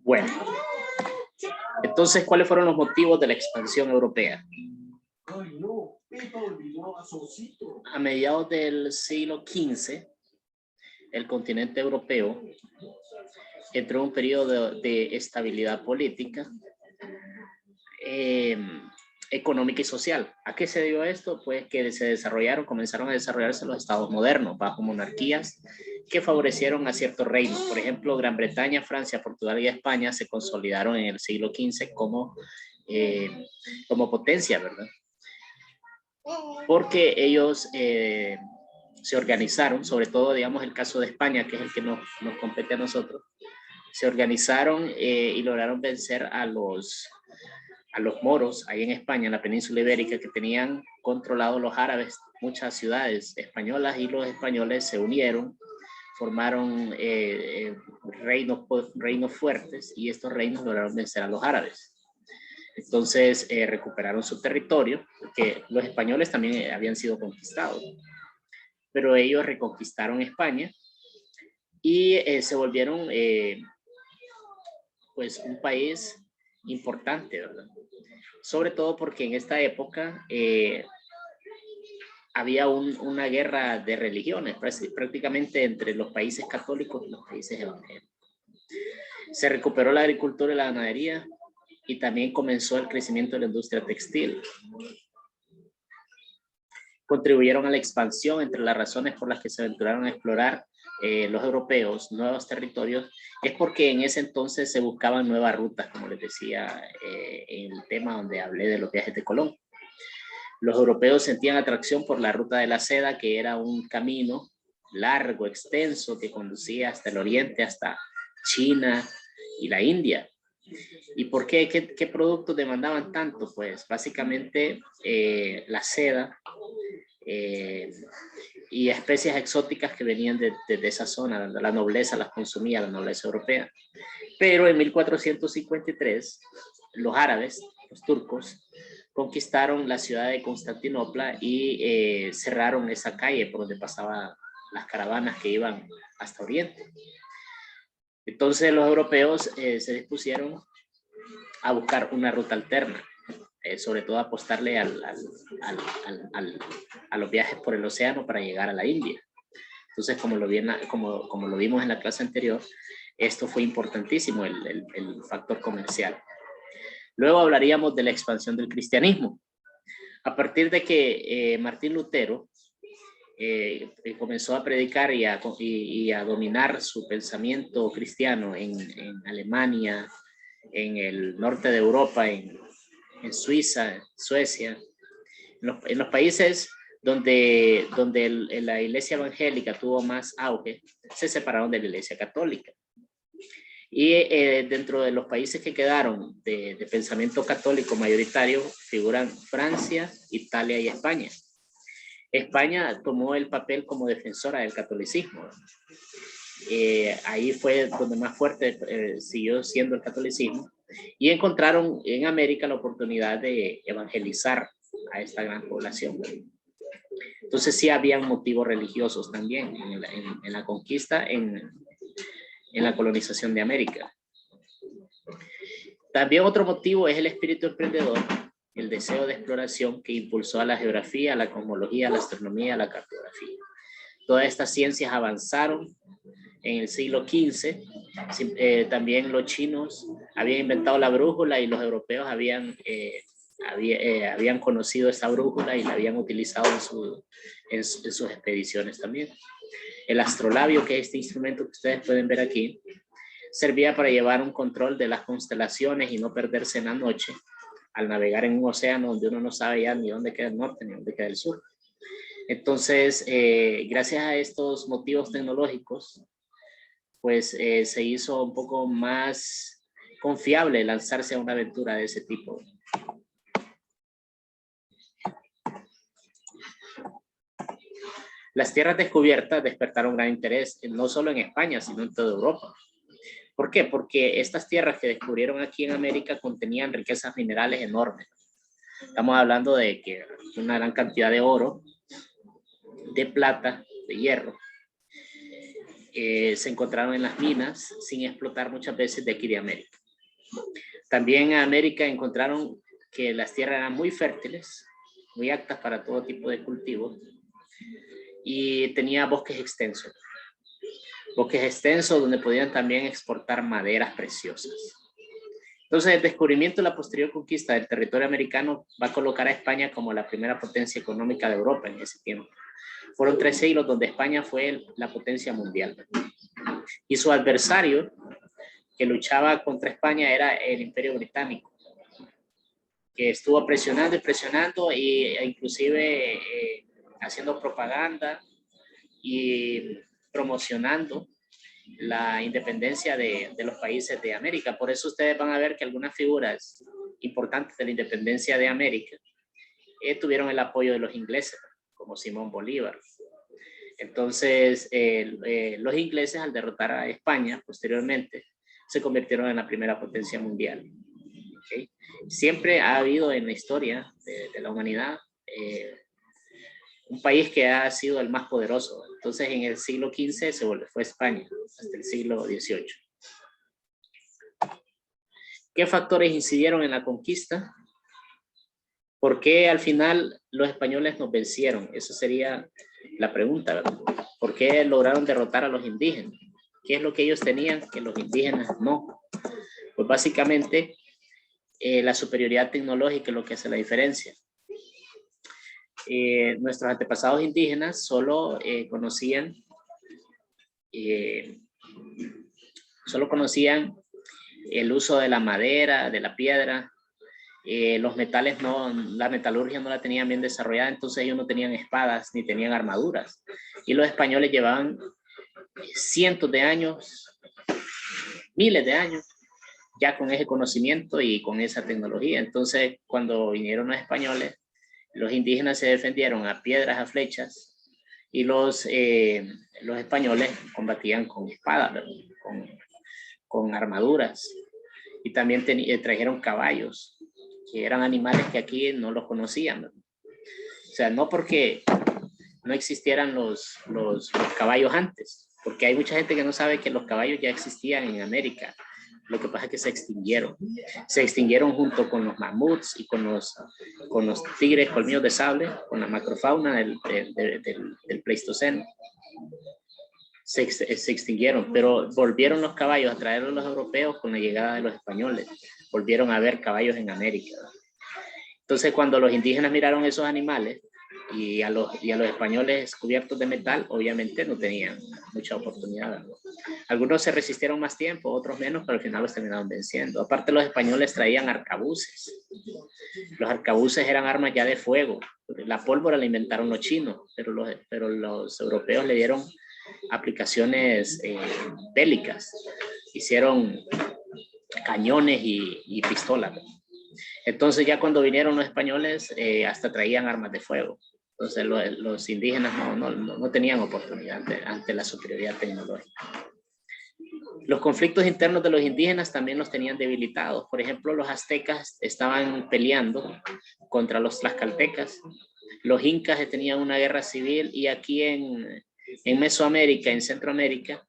Bueno, entonces, ¿cuáles fueron los motivos de la expansión europea? A mediados del siglo XV, el continente europeo entró en un periodo de estabilidad política, económica y social. ¿A qué se debió esto? Pues que comenzaron a desarrollarse los estados modernos bajo monarquías que favorecieron a ciertos reinos. Por ejemplo, Gran Bretaña, Francia, Portugal y España se consolidaron en el siglo XV como potencia, ¿verdad? Porque ellos se organizaron, sobre todo, digamos, el caso de España, que es el que nos compete a nosotros, se organizaron y lograron vencer a los moros ahí en España, en la península ibérica, que tenían controlado los árabes muchas ciudades españolas, y los españoles se unieron, formaron reinos fuertes, y estos reinos lograron vencer a los árabes. Entonces recuperaron su territorio, porque los españoles también habían sido conquistados, pero ellos reconquistaron España y se volvieron pues un país importante, ¿verdad? Sobre todo porque en esta época había una guerra de religiones prácticamente entre los países católicos y los países evangélicos. Se recuperó la agricultura y la ganadería, y también comenzó el crecimiento de la industria textil. Contribuyeron a la expansión. Entre las razones por las que se aventuraron a explorar los europeos nuevos territorios es porque en ese entonces se buscaban nuevas rutas, como les decía en el tema donde hablé de los viajes de Colón. Los europeos sentían atracción por la ruta de la seda, que era un camino largo, extenso, que conducía hasta el oriente, hasta China y la India. ¿Y por qué? ¿Qué productos demandaban tanto? Pues básicamente la seda y especies exóticas que venían de esa zona. La nobleza las consumía, la nobleza europea. Pero en 1453 los árabes, los turcos, conquistaron la ciudad de Constantinopla y cerraron esa calle por donde pasaban las caravanas que iban hasta Oriente. Entonces los europeos se dispusieron a buscar una ruta alterna, sobre todo apostarle a los viajes por el océano para llegar a la India. Entonces, como lo vimos en la clase anterior, esto fue importantísimo, el factor comercial. Luego hablaríamos de la expansión del cristianismo. A partir de que Martín Lutero comenzó a predicar y a dominar su pensamiento cristiano en Alemania, en el norte de Europa, en Suiza, Suecia, en los países donde la iglesia evangélica tuvo más auge, se separaron de la iglesia católica. Y dentro de los países que quedaron de pensamiento católico mayoritario figuran Francia, Italia y España. España tomó el papel como defensora del catolicismo. Ahí fue donde más fuerte siguió siendo el catolicismo, y encontraron en América la oportunidad de evangelizar a esta gran población. Entonces sí habían motivos religiosos también en la conquista, en la colonización de América. También otro motivo es el espíritu emprendedor, el deseo de exploración que impulsó a la geografía, a la cosmología, a la astronomía, a la cartografía. Todas estas ciencias avanzaron en el siglo XV. También los chinos habían inventado la brújula, y los europeos habían conocido esa brújula y la habían utilizado en sus expediciones también. El astrolabio, que es este instrumento que ustedes pueden ver aquí, servía para llevar un control de las constelaciones y no perderse en la noche al navegar en un océano donde uno no sabe ya ni dónde queda el norte ni dónde queda el sur. Entonces, gracias a estos motivos tecnológicos, pues se hizo un poco más confiable lanzarse a una aventura de ese tipo. Las tierras descubiertas despertaron gran interés, no solo en España, sino en toda Europa. ¿Por qué? Porque estas tierras que descubrieron aquí en América contenían riquezas minerales enormes. Estamos hablando de que una gran cantidad de oro, de plata, de hierro. se encontraron en las minas sin explotar muchas veces de aquí de América. También en América encontraron que las tierras eran muy fértiles, muy aptas para todo tipo de cultivos, y tenía bosques extensos. Bosques extensos donde podían también exportar maderas preciosas. Entonces, el descubrimiento y la posterior conquista del territorio americano va a colocar a España como la primera potencia económica de Europa en ese tiempo. Fueron 3 siglos donde España fue la potencia mundial. Y su adversario que luchaba contra España era el Imperio Británico, que estuvo presionando y presionando e inclusive haciendo propaganda y promocionando la independencia de los países de América. Por eso ustedes van a ver que algunas figuras importantes de la independencia de América tuvieron el apoyo de los ingleses, como Simón Bolívar. Entonces, los ingleses, al derrotar a España posteriormente, se convirtieron en la primera potencia mundial. ¿Okay? Siempre ha habido en la historia de la humanidad un país que ha sido el más poderoso. Entonces, en el siglo XV fue España, hasta el siglo XVIII. ¿Qué factores incidieron en la conquista? ¿Por qué al final los españoles nos vencieron? Esa sería la pregunta, ¿verdad? ¿Por qué lograron derrotar a los indígenas? ¿Qué es lo que ellos tenían que los indígenas no? Pues básicamente la superioridad tecnológica es lo que hace la diferencia. Nuestros antepasados indígenas solo conocían el uso de la madera, de la piedra. Los metales la metalurgia no la tenían bien desarrollada, entonces ellos no tenían espadas ni tenían armaduras. Y los españoles llevaban cientos de años, miles de años, ya con ese conocimiento y con esa tecnología. Entonces, cuando vinieron los españoles, los indígenas se defendieron a piedras, a flechas, y los españoles combatían con espadas, con armaduras. Y también trajeron caballos, que eran animales que aquí no los conocían. O sea, no porque no existieran los caballos antes, porque hay mucha gente que no sabe que los caballos ya existían en América. Lo que pasa es que se extinguieron. Se extinguieron junto con los mamuts y con los tigres colmillos de sable, con la macrofauna del Pleistoceno. Se extinguieron, pero volvieron los caballos a traerlos los europeos con la llegada de los españoles. Volvieron a haber caballos en América. Entonces, cuando los indígenas miraron esos animales y a los españoles cubiertos de metal, obviamente no tenían mucha oportunidad, ¿no? Algunos se resistieron más tiempo, otros menos, pero al final los terminaron venciendo. Aparte, los españoles traían arcabuces. Los arcabuces eran armas ya de fuego. La pólvora la inventaron los chinos, pero los europeos le dieron aplicaciones bélicas. Hicieron cañones y pistolas. Entonces, ya cuando vinieron los españoles, hasta traían armas de fuego. Entonces, los indígenas no tenían oportunidad ante la superioridad tecnológica. Los conflictos internos de los indígenas también los tenían debilitados. Por ejemplo, los aztecas estaban peleando contra los tlaxcaltecas. Los incas tenían una guerra civil, y aquí en Mesoamérica, en Centroamérica,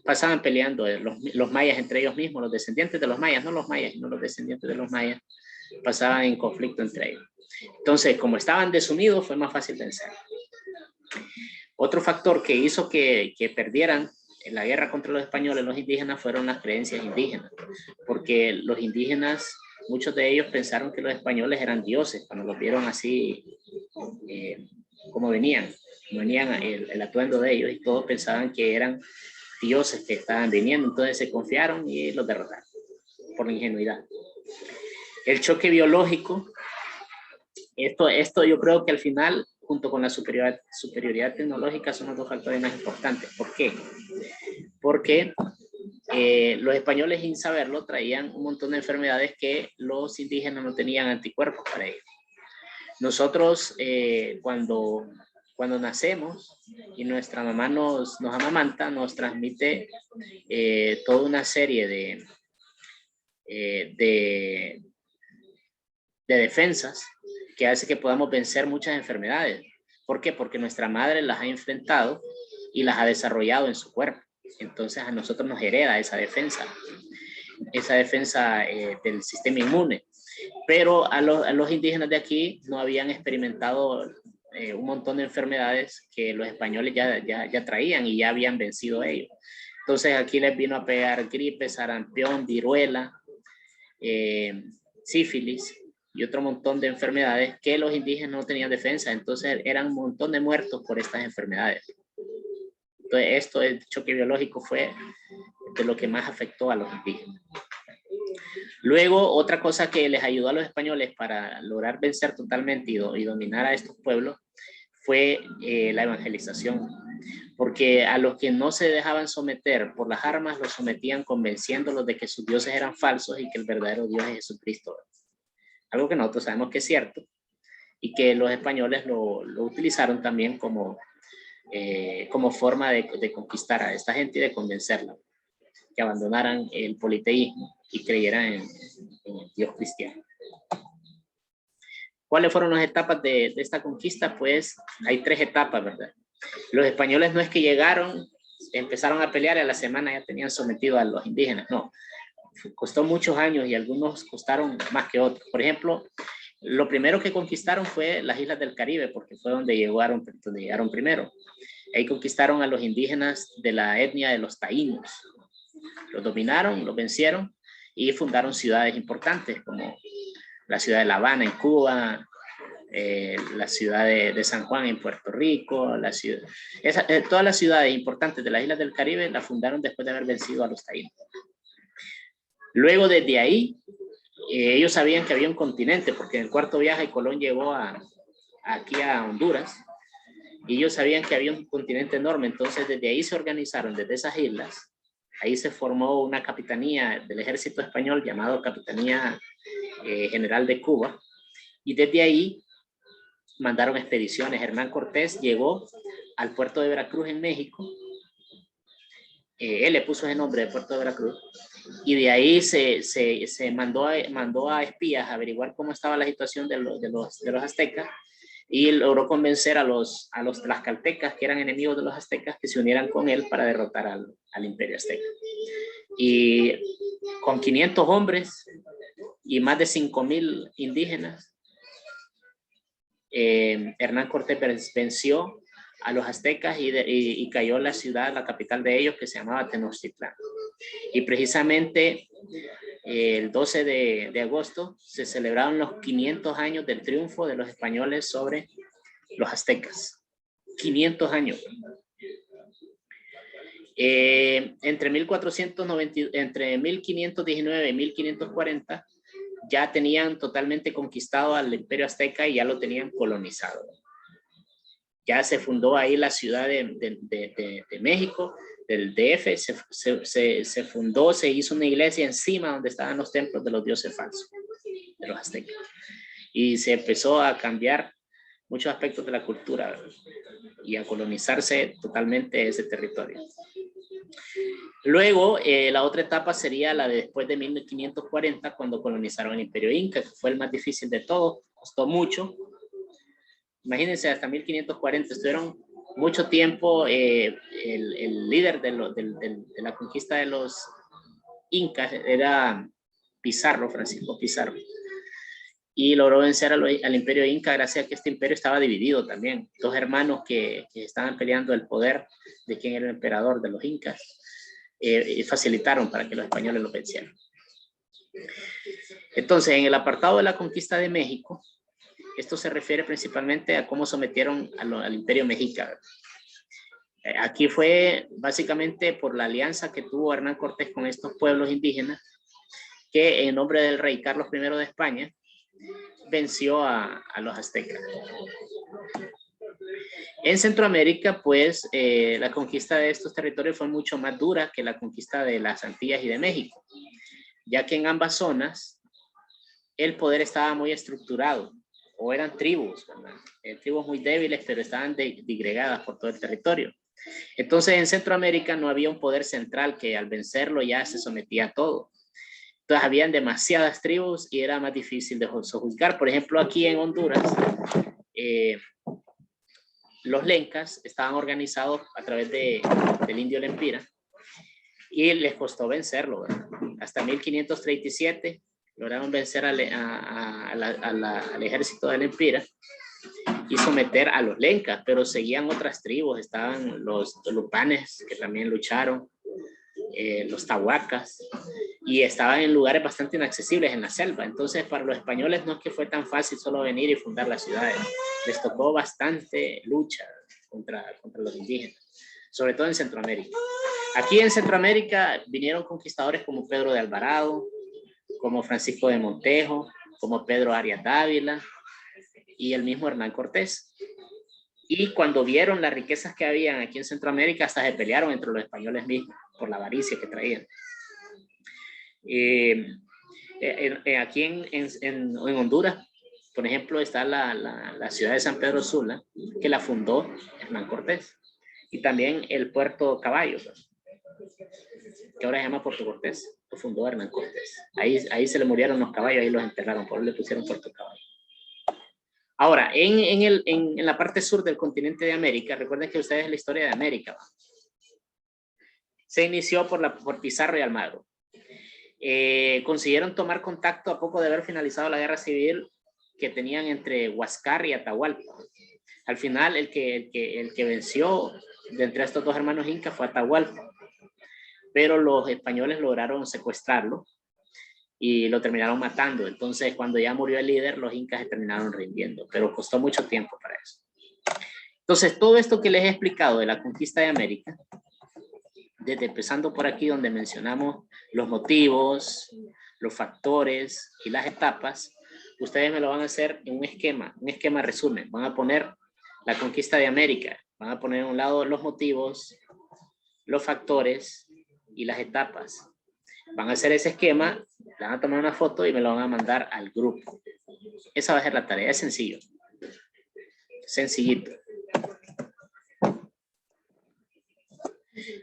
pasaban peleando los mayas entre ellos mismos, los descendientes de los mayas, no los mayas, sino los descendientes de los mayas, pasaban en conflicto entre ellos. Entonces, como estaban desunidos, fue más fácil vencer. Otro factor que hizo que perdieran en la guerra contra los españoles, los indígenas, fueron las creencias indígenas, porque los indígenas, muchos de ellos pensaron que los españoles eran dioses cuando los vieron así como venían el atuendo de ellos, y todos pensaban que eran dioses que estaban viniendo. Entonces se confiaron y los derrotaron por la ingenuidad. El choque biológico, esto yo creo que al final, junto con la superioridad tecnológica, son los dos factores más importantes. ¿Por qué? Porque los españoles, sin saberlo, traían un montón de enfermedades que los indígenas no tenían anticuerpos para ello. Nosotros, cuando nacemos y nuestra mamá nos amamanta, nos transmite toda una serie de defensas que hace que podamos vencer muchas enfermedades. ¿Por qué? Porque nuestra madre las ha enfrentado y las ha desarrollado en su cuerpo. Entonces a nosotros nos hereda esa defensa del sistema inmune. Pero a los indígenas de aquí no habían experimentado un montón de enfermedades que los españoles ya traían y ya habían vencido ellos. Entonces aquí les vino a pegar gripe, sarampión, viruela, sífilis y otro montón de enfermedades que los indígenas no tenían defensa. Entonces eran un montón de muertos por estas enfermedades. Entonces el choque biológico fue de lo que más afectó a los indígenas. Luego, otra cosa que les ayudó a los españoles para lograr vencer totalmente y dominar a estos pueblos fue la evangelización. Porque a los que no se dejaban someter por las armas, los sometían convenciéndolos de que sus dioses eran falsos y que el verdadero Dios es Jesucristo. Algo que nosotros sabemos que es cierto y que los españoles lo utilizaron también como forma de conquistar a esta gente y de convencerla que abandonaran el politeísmo y creyeran en el Dios cristiano. ¿Cuáles fueron las etapas de esta conquista? Pues hay 3 etapas, ¿verdad? Los españoles no es que llegaron, empezaron a pelear y a la semana ya tenían sometido a los indígenas, no. Costó muchos años y algunos costaron más que otros. Por ejemplo, lo primero que conquistaron fue las islas del Caribe, porque fue donde llegaron primero. Ahí conquistaron a los indígenas de la etnia de los taínos. Los dominaron, los vencieron y fundaron ciudades importantes como la ciudad de La Habana en Cuba, la ciudad de San Juan en Puerto Rico, todas las ciudades importantes de las islas del Caribe las fundaron después de haber vencido a los taínos. Luego desde ahí, ellos sabían que había un continente, porque en el cuarto viaje Colón llegó aquí a Honduras, y ellos sabían que había un continente enorme. Entonces desde ahí se organizaron, desde esas islas, ahí se formó una capitanía del ejército español llamado Capitanía General de Cuba, y desde ahí mandaron expediciones. Hernán Cortés llegó al puerto de Veracruz en México, él le puso ese nombre de puerto de Veracruz, y de ahí se mandó a espías a averiguar cómo estaba la situación de los aztecas, y logró convencer a los tlaxcaltecas, que eran enemigos de los aztecas, que se unieran con él para derrotar al imperio azteca. Y con 500 hombres y más de 5,000 indígenas, Hernán Cortés venció a los aztecas y cayó la ciudad, la capital de ellos, que se llamaba Tenochtitlán. Y precisamente el 12 de agosto se celebraron los 500 años del triunfo de los españoles sobre los aztecas. 500 años. Entre 1519 y 1540 ya tenían totalmente conquistado al imperio azteca y ya lo tenían colonizado. Ya se fundó ahí la ciudad de México, del DF, se fundó, se hizo una iglesia encima donde estaban los templos de los dioses falsos, de los aztecas. Y se empezó a cambiar muchos aspectos de la cultura y a colonizarse totalmente ese territorio. Luego, la otra etapa sería la de después de 1540, cuando colonizaron el imperio inca, que fue el más difícil de todos, costó mucho. Imagínense, hasta 1540 estuvieron mucho tiempo. El líder de la conquista de los incas era Pizarro, Francisco Pizarro, y logró vencer al imperio inca gracias a que este imperio estaba dividido también. 2 hermanos que estaban peleando el poder de quién era el emperador de los incas, facilitaron para que los españoles lo vencieran. Entonces, en el apartado de la conquista de México, esto se refiere principalmente a cómo sometieron al imperio mexica. Aquí fue básicamente por la alianza que tuvo Hernán Cortés con estos pueblos indígenas, que en nombre del rey Carlos I de España venció a los aztecas. En Centroamérica, pues, la conquista de estos territorios fue mucho más dura que la conquista de las Antillas y de México, ya que en ambas zonas el poder estaba muy estructurado, o eran tribus, tribus muy débiles, pero estaban disgregadas por todo el territorio. Entonces, en Centroamérica no había un poder central que al vencerlo ya se sometía a todo. Entonces, habían demasiadas tribus y era más difícil de sojuzgar. Por ejemplo, aquí en Honduras, los lencas estaban organizados a través del indio Lempira y les costó vencerlo, ¿verdad? Hasta 1537 lograron vencer al ejército de Lempira y someter a los lencas, pero seguían otras tribus, estaban los lupanes que también lucharon, los tahuacas, y estaban en lugares bastante inaccesibles en la selva. Entonces para los españoles no es que fue tan fácil solo venir y fundar las ciudades, les tocó bastante lucha contra los indígenas, sobre todo en Centroamérica. Aquí en Centroamérica vinieron conquistadores como Pedro de Alvarado, como Francisco de Montejo, como Pedro Arias Dávila y el mismo Hernán Cortés. Y cuando vieron las riquezas que habían aquí en Centroamérica, hasta se pelearon entre los españoles mismos por la avaricia que traían. Aquí en Honduras, por ejemplo, está la ciudad de San Pedro Sula, que la fundó Hernán Cortés. Y también el Puerto Caballo, que ahora se llama Puerto Cortés, lo fundó Hernán Cortés. Ahí se le murieron los caballos, ahí los enterraron, por eso le pusieron Puerto Caballo. Ahora, en la parte sur del continente de América, recuerden que ustedes la historia de América, ¿va? Se inició por Pizarro y Almagro. Consiguieron tomar contacto a poco de haber finalizado la guerra civil que tenían entre Huáscar y Atahualpa. Al final, el que venció de entre estos dos hermanos incas fue Atahualpa, pero los españoles lograron secuestrarlo y lo terminaron matando. Entonces, cuando ya murió el líder, los incas se terminaron rindiendo, pero costó mucho tiempo para eso. Entonces, todo esto que les he explicado de la conquista de América, desde empezando por aquí donde mencionamos los motivos, los factores y las etapas, ustedes me lo van a hacer en un esquema resumen. Van a poner la conquista de América, van a poner a un lado los motivos, los factores y las etapas. Van a hacer ese esquema, le van a tomar una foto y me lo van a mandar al grupo. Esa va a ser la tarea, es sencillo. Sencillito.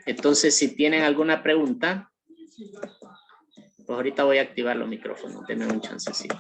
Entonces, si tienen alguna pregunta, pues ahorita voy a activar los micrófonos. Denme un chancecito.